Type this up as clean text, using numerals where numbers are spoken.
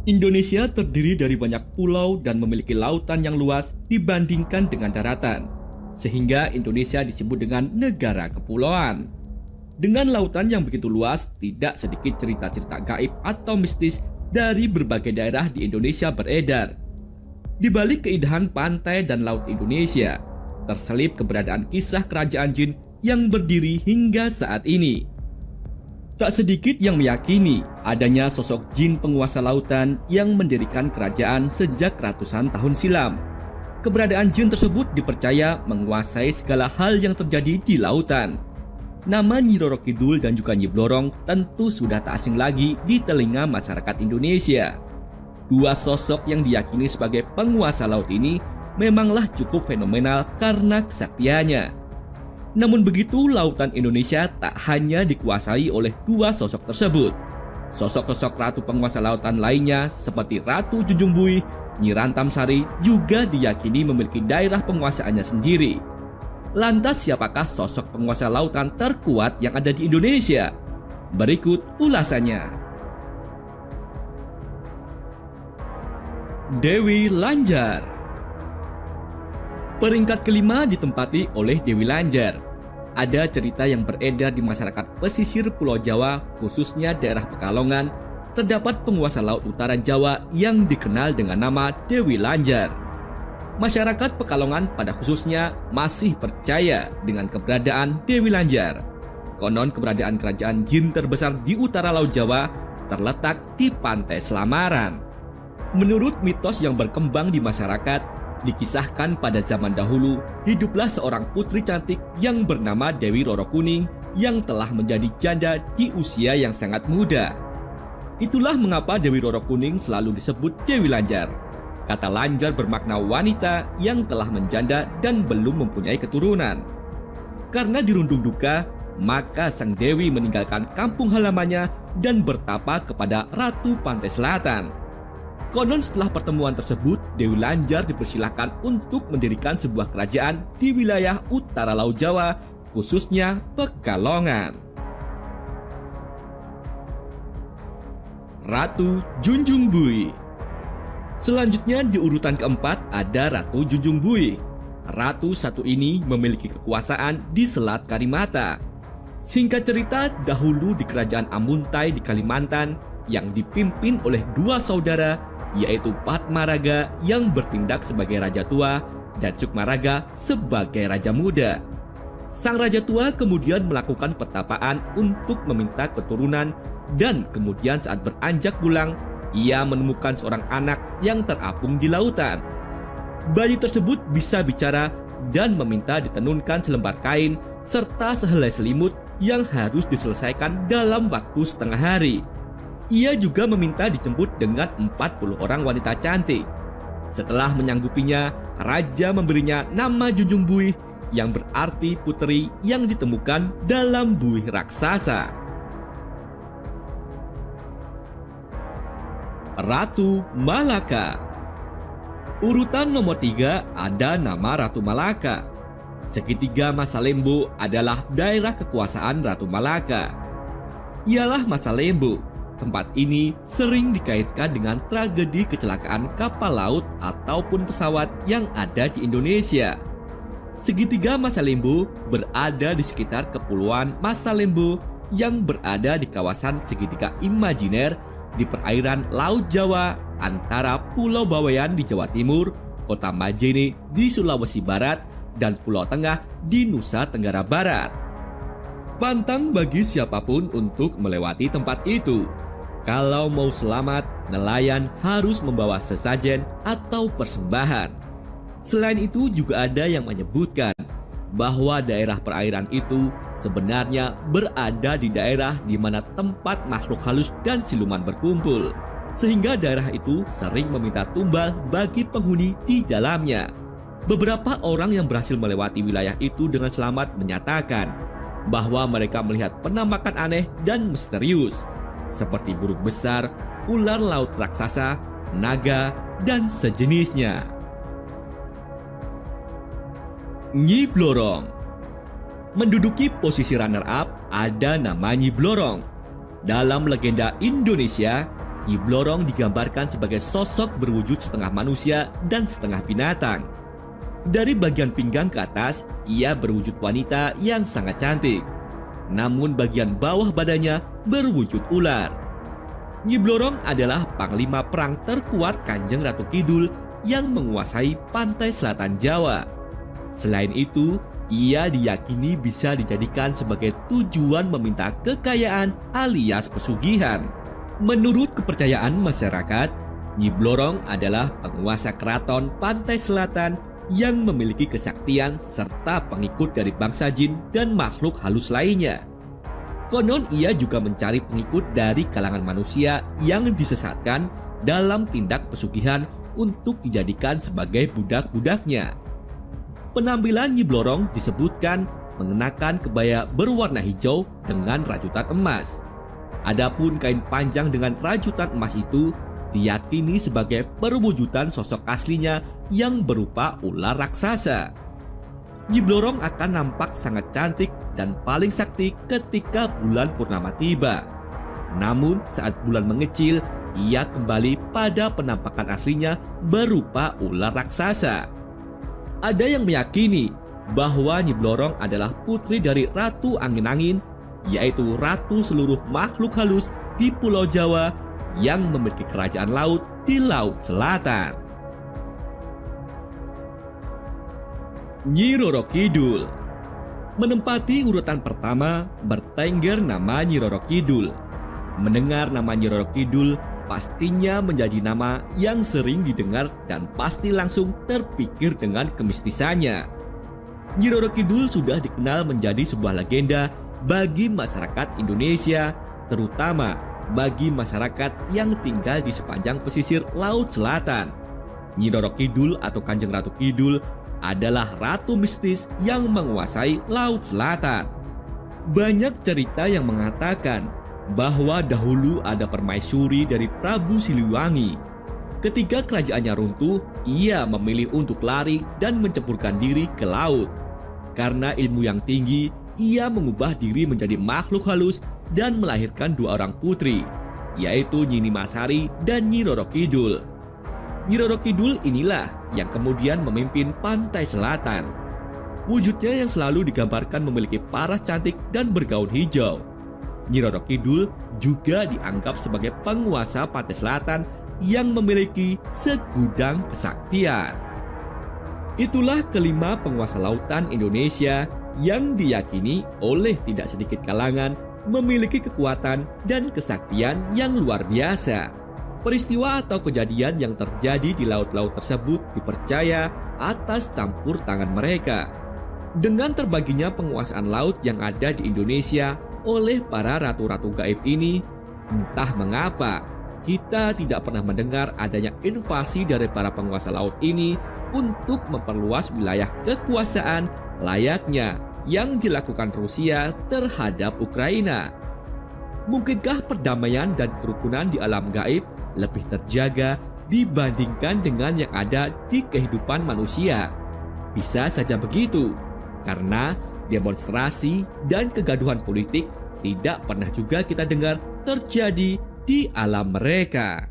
Indonesia terdiri dari banyak pulau dan memiliki lautan yang luas dibandingkan dengan daratan, sehingga Indonesia disebut dengan negara kepulauan. Dengan lautan yang begitu luas, tidak sedikit cerita-cerita gaib atau mistis dari berbagai daerah di Indonesia beredar. Di balik keindahan pantai dan laut Indonesia, terselip keberadaan kisah kerajaan jin yang berdiri hingga saat ini. Tak sedikit yang meyakini adanya sosok jin penguasa lautan yang mendirikan kerajaan sejak ratusan tahun silam. Keberadaan jin tersebut dipercaya menguasai segala hal yang terjadi di lautan. Nama Nyi Roro Kidul dan juga Nyi Blorong tentu sudah tak asing lagi di telinga masyarakat Indonesia. Dua sosok yang diyakini sebagai penguasa laut ini memanglah cukup fenomenal karena kesaktiannya. Namun begitu, lautan Indonesia tak hanya dikuasai oleh dua sosok tersebut. Sosok-sosok ratu penguasa lautan lainnya seperti Ratu Junjung Buih, Nyi Rantam Sari juga diyakini memiliki daerah penguasaannya sendiri. Lantas siapakah sosok penguasa lautan terkuat yang ada di Indonesia? Berikut ulasannya. Dewi Lanjar. Peringkat kelima ditempati oleh Dewi Lanjar. Ada cerita yang beredar di masyarakat pesisir Pulau Jawa, khususnya daerah Pekalongan, terdapat penguasa laut utara Jawa yang dikenal dengan nama Dewi Lanjar. Masyarakat Pekalongan pada khususnya masih percaya dengan keberadaan Dewi Lanjar. Konon keberadaan kerajaan jin terbesar di utara Laut Jawa terletak di Pantai Selamaran. Menurut mitos yang berkembang di masyarakat, dikisahkan pada zaman dahulu, hiduplah seorang putri cantik yang bernama Dewi Roro Kuning yang telah menjadi janda di usia yang sangat muda. Itulah mengapa Dewi Roro Kuning selalu disebut Dewi Lanjar. Kata Lanjar bermakna wanita yang telah menjanda dan belum mempunyai keturunan. Karena dirundung duka, maka sang Dewi meninggalkan kampung halamannya dan bertapa kepada Ratu Pantai Selatan. Konon setelah pertemuan tersebut, Dewi Lanjar dipersilahkan untuk mendirikan sebuah kerajaan di wilayah utara Laut Jawa, khususnya Pekalongan. Ratu Junjung Buih. Selanjutnya di urutan keempat ada Ratu Junjung Buih. Ratu satu ini memiliki kekuasaan di Selat Karimata. Singkat cerita, dahulu di kerajaan Amuntai di Kalimantan yang dipimpin oleh dua saudara, yaitu Patmaraga yang bertindak sebagai raja tua dan Sukmaraga sebagai raja muda. Sang raja tua kemudian melakukan pertapaan untuk meminta keturunan dan kemudian saat beranjak pulang, ia menemukan seorang anak yang terapung di lautan. Bayi tersebut bisa bicara dan meminta ditenunkan selembar kain serta sehelai selimut yang harus diselesaikan dalam waktu setengah hari. Ia juga meminta dijemput dengan 40 orang wanita cantik. Setelah menyanggupinya, raja memberinya nama Junjung Buih yang berarti putri yang ditemukan dalam buih raksasa. Ratu Malaka. Urutan nomor 3 ada nama Ratu Malaka. Segitiga Masa Lembu adalah daerah kekuasaan Ratu Malaka. Ialah Masa Lembu. Tempat ini sering dikaitkan dengan tragedi kecelakaan kapal laut ataupun pesawat yang ada di Indonesia. Segitiga Masa Lembu berada di sekitar Kepulauan Masa Lembu yang berada di kawasan segitiga imajiner di perairan Laut Jawa antara Pulau Bawean di Jawa Timur, Kota Majene di Sulawesi Barat, dan Pulau Tengah di Nusa Tenggara Barat. Pantang bagi siapapun untuk melewati tempat itu. Kalau mau selamat, nelayan harus membawa sesajen atau persembahan. Selain itu juga ada yang menyebutkan bahwa daerah perairan itu sebenarnya berada di daerah di mana tempat makhluk halus dan siluman berkumpul, sehingga daerah itu sering meminta tumbal bagi penghuni di dalamnya. Beberapa orang yang berhasil melewati wilayah itu dengan selamat menyatakan bahwa mereka melihat penampakan aneh dan misterius, seperti burung besar, ular laut raksasa, naga, dan sejenisnya. Nyi Blorong. Menduduki posisi runner-up ada nama Nyi Blorong. Dalam legenda Indonesia, Nyi Blorong digambarkan sebagai sosok berwujud setengah manusia dan setengah binatang. Dari bagian pinggang ke atas, ia berwujud wanita yang sangat cantik. Namun bagian bawah badannya berwujud ular. Nyi Blorong adalah panglima perang terkuat Kanjeng Ratu Kidul yang menguasai pantai selatan Jawa. Selain itu, ia diyakini bisa dijadikan sebagai tujuan meminta kekayaan alias pesugihan. Menurut kepercayaan masyarakat, Nyi Blorong adalah penguasa keraton pantai selatan yang memiliki kesaktian serta pengikut dari bangsa jin dan makhluk halus lainnya. Konon ia juga mencari pengikut dari kalangan manusia yang disesatkan dalam tindak pesugihan untuk dijadikan sebagai budak-budaknya. Penampilan Nyi Blorong disebutkan mengenakan kebaya berwarna hijau dengan rajutan emas. Adapun kain panjang dengan rajutan emas itu diyakini sebagai perwujudan sosok aslinya yang berupa ular raksasa. Nyi Blorong akan nampak sangat cantik dan paling sakti ketika bulan purnama tiba. Namun saat bulan mengecil, ia kembali pada penampakan aslinya berupa ular raksasa. Ada yang meyakini bahwa Nyi Blorong adalah putri dari Ratu Angin-Angin, yaitu ratu seluruh makhluk halus di Pulau Jawa yang memiliki kerajaan laut di Laut Selatan. Nyi Roro Kidul menempati urutan pertama bertengger nama Nyi Roro Kidul. Mendengar nama Nyi Roro Kidul pastinya menjadi nama yang sering didengar dan pasti langsung terpikir dengan kemistisannya. Nyi Roro Kidul sudah dikenal menjadi sebuah legenda bagi masyarakat Indonesia, terutama bagi masyarakat yang tinggal di sepanjang pesisir Laut Selatan. Nyi Roro Kidul atau Kanjeng Ratu Kidul adalah ratu mistis yang menguasai Laut Selatan. Banyak cerita yang mengatakan bahwa dahulu ada permaisuri dari Prabu Siliwangi. Ketika kerajaannya runtuh, ia memilih untuk lari dan menceburkan diri ke laut. Karena ilmu yang tinggi, ia mengubah diri menjadi makhluk halus dan melahirkan dua orang putri, yaitu Nyi Nimasari dan Nyi Roro Kidul. Nyi Roro Kidul inilah yang kemudian memimpin pantai selatan. Wujudnya yang selalu digambarkan memiliki paras cantik dan bergaun hijau. Nyi Roro Kidul juga dianggap sebagai penguasa pantai selatan yang memiliki segudang kesaktian. Itulah kelima penguasa lautan Indonesia yang diyakini oleh tidak sedikit kalangan memiliki kekuatan dan kesaktian yang luar biasa. Peristiwa atau kejadian yang terjadi di laut-laut tersebut dipercaya atas campur tangan mereka. Dengan terbaginya penguasaan laut yang ada di Indonesia oleh para ratu-ratu gaib ini, entah mengapa kita tidak pernah mendengar adanya invasi dari para penguasa laut ini untuk memperluas wilayah kekuasaan layaknya yang dilakukan Rusia terhadap Ukraina. Mungkinkah perdamaian dan kerukunan di alam gaib lebih terjaga dibandingkan dengan yang ada di kehidupan manusia? Bisa saja begitu, karena demonstrasi dan kegaduhan politik tidak pernah juga kita dengar terjadi di alam mereka.